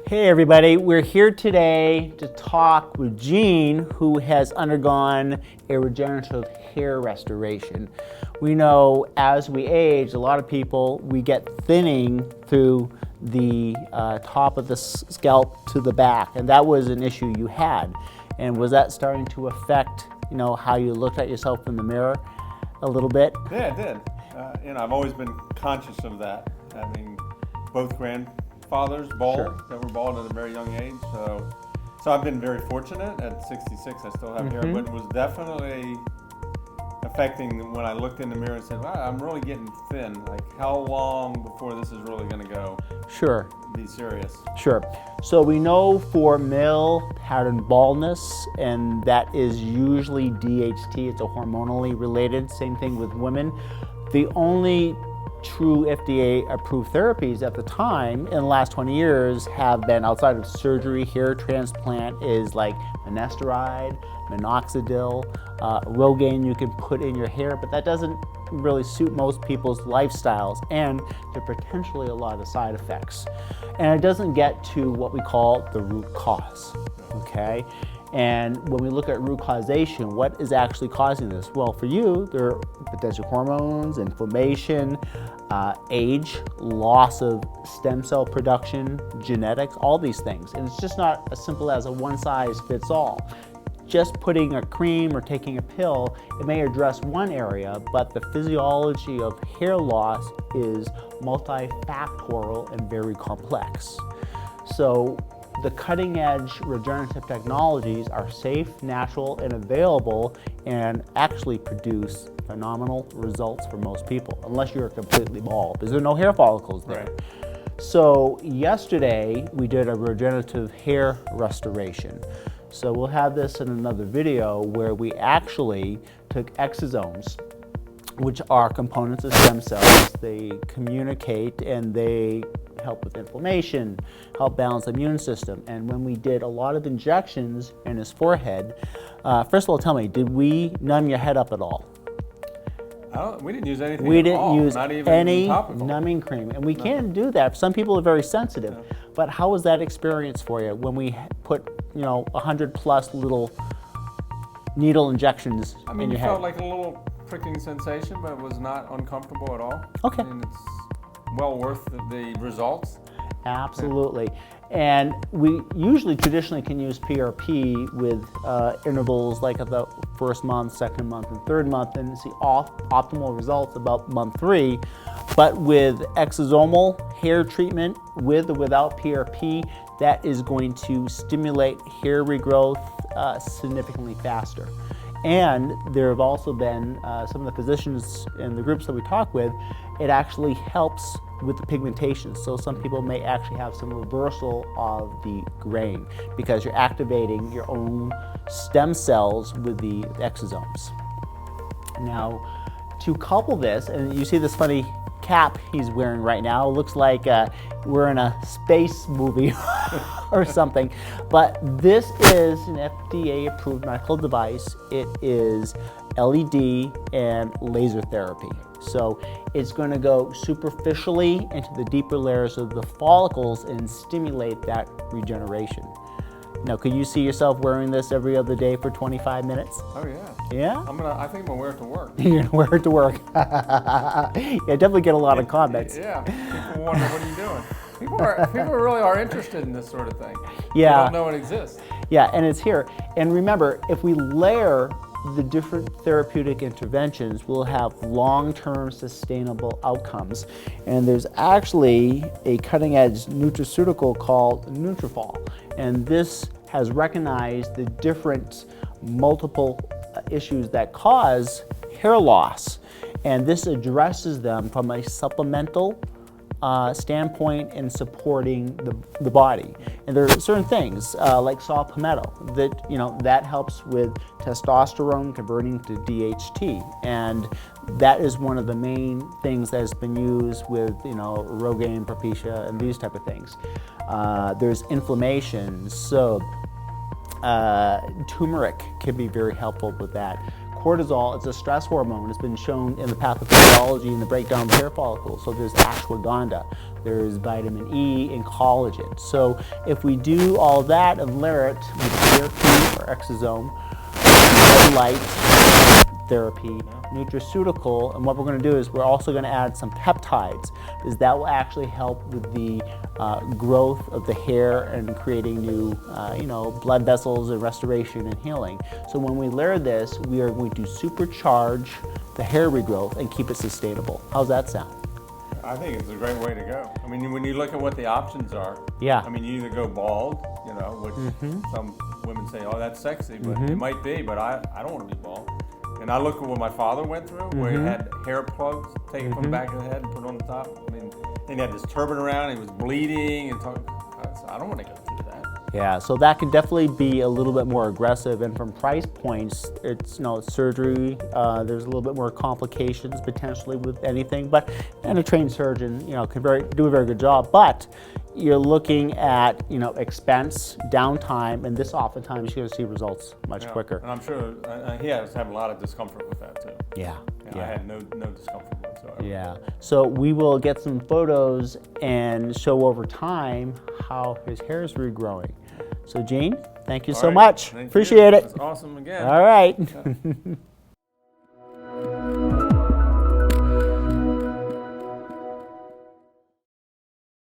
Hey everybody, we're here today to talk with Jean, who has undergone a regenerative hair restoration. We know as we age, a lot of people, we get thinning through the top of the scalp to the back, and that was an issue you had. And was that starting to affect, how you looked at yourself in the mirror a little bit? Yeah, it did. I've always been conscious of that. I mean, both grandfathers bald, Sure. that were bald at a very young age. So I've been very fortunate. At 66, I still have hair, but it was definitely affecting when I looked in the mirror and said, wow, I'm really getting thin. Like, how long before this is really going to go? Sure. Be serious. Sure. So we know for male pattern baldness, and that is usually DHT, it's a hormonally related, same thing with women. The only true FDA-approved therapies at the time in the last 20 years have been, outside of surgery, hair transplant, is like finasteride, minoxidil, Rogaine you can put in your hair, but that doesn't really suit most people's lifestyles, and there are potentially a lot of side effects. And it doesn't get to what we call the root cause, okay? And when we look at root causation, what is actually causing this? Well, for you, there are potential hormones, inflammation, age, loss of stem cell production, genetics, all these things. And it's just not as simple as a one-size-fits-all. Just putting a cream or taking a pill, it may address one area, but the physiology of hair loss is multifactorial and very complex. So the cutting-edge regenerative technologies are safe, natural, and available, and actually produce phenomenal results for most people, unless you're completely bald, because there are no hair follicles there. Right. So yesterday, we did a regenerative hair restoration. So we'll have this in another video where we actually took exosomes, which are components of stem cells. They communicate and they help with inflammation, help balance the immune system. And when we did a lot of injections in his forehead, first of all, tell me, did we numb your head up at all? We didn't use anything We at didn't all, use not even any topical. numbing cream. And we can do that. Some people are very sensitive. Yeah. But how was that experience for you when we put 100 plus little needle injections I mean, in you your head? felt like a little pricking sensation, but it was not uncomfortable at all. Okay. I mean, it's well worth the results. Absolutely. And we usually traditionally can use PRP with intervals like at the first month, second month, and third month, and see optimal results about month 3. But with exosomal hair treatment, with or without PRP, that is going to stimulate hair regrowth significantly faster. And there have also been some of the physicians in the groups that we talk with, it actually helps with the pigmentation. So some people may actually have some reversal of the grain because you're activating your own stem cells with the exosomes. Now, to couple this, and you see this funny cap he's wearing right now, it looks like we're in a space movie or something, but this is an FDA-approved medical device. It is LED and laser therapy. So it's going to go superficially into the deeper layers of the follicles and stimulate that regeneration. Now, could you see yourself wearing this every other day for 25 minutes? Oh yeah. Yeah? I think I'm gonna wear it to work. You're going to wear it to work. Yeah, definitely get a lot of comments. Yeah. People wonder, what are you doing? People really are interested in this sort of thing. Yeah. They don't know it exists. Yeah, and it's here. And remember, if we layer the different therapeutic interventions, we'll have long-term sustainable outcomes. And there's actually a cutting-edge nutraceutical called NutraFall. And this has recognized the different multiple issues that cause hair loss. And this addresses them from a supplemental standpoint in supporting the body. And there are certain things like saw palmetto that helps with testosterone converting to DHT, and that is one of the main things that has been used with Rogaine, Propecia, and these type of things. There's inflammation, so turmeric can be very helpful with that. Cortisol is a stress hormone. It's been shown in the pathophysiology and the breakdown of hair follicles. So there's ashwagandha. there's vitamin E and collagen. So if we do all that and layer it with therapy or exosome, red light therapy, nutraceutical, and what we're going to do is we're also going to add some peptides, because that will actually help with the growth of the hair and creating new blood vessels and restoration and healing. So when we layer this, we are going to supercharge the hair regrowth and keep it sustainable. How's that sound? I think it's a great way to go. I mean, when you look at what the options are, Yeah. I mean, you either go bald, which some women say, oh, that's sexy, but it might be, but I don't want to be bald. And I look at what my father went through, where he had hair plugs taken from the back of the head and put on the top. I mean, and he had this turban around, he was bleeding, and I don't want to go through that. Yeah, so that can definitely be a little bit more aggressive, and from price points, it's surgery. There's a little bit more complications potentially with anything, and a trained surgeon, can do a very good job. But you're looking at expense, downtime, and this oftentimes you're going to see results much quicker. And I'm sure he has to have a lot of discomfort with that too. Yeah. I had no discomfort whatsoever. Yeah. So we will get some photos and show over time how his hair is regrowing. So Gene, thank you so much. Thank Appreciate you. it. That's awesome again. All right.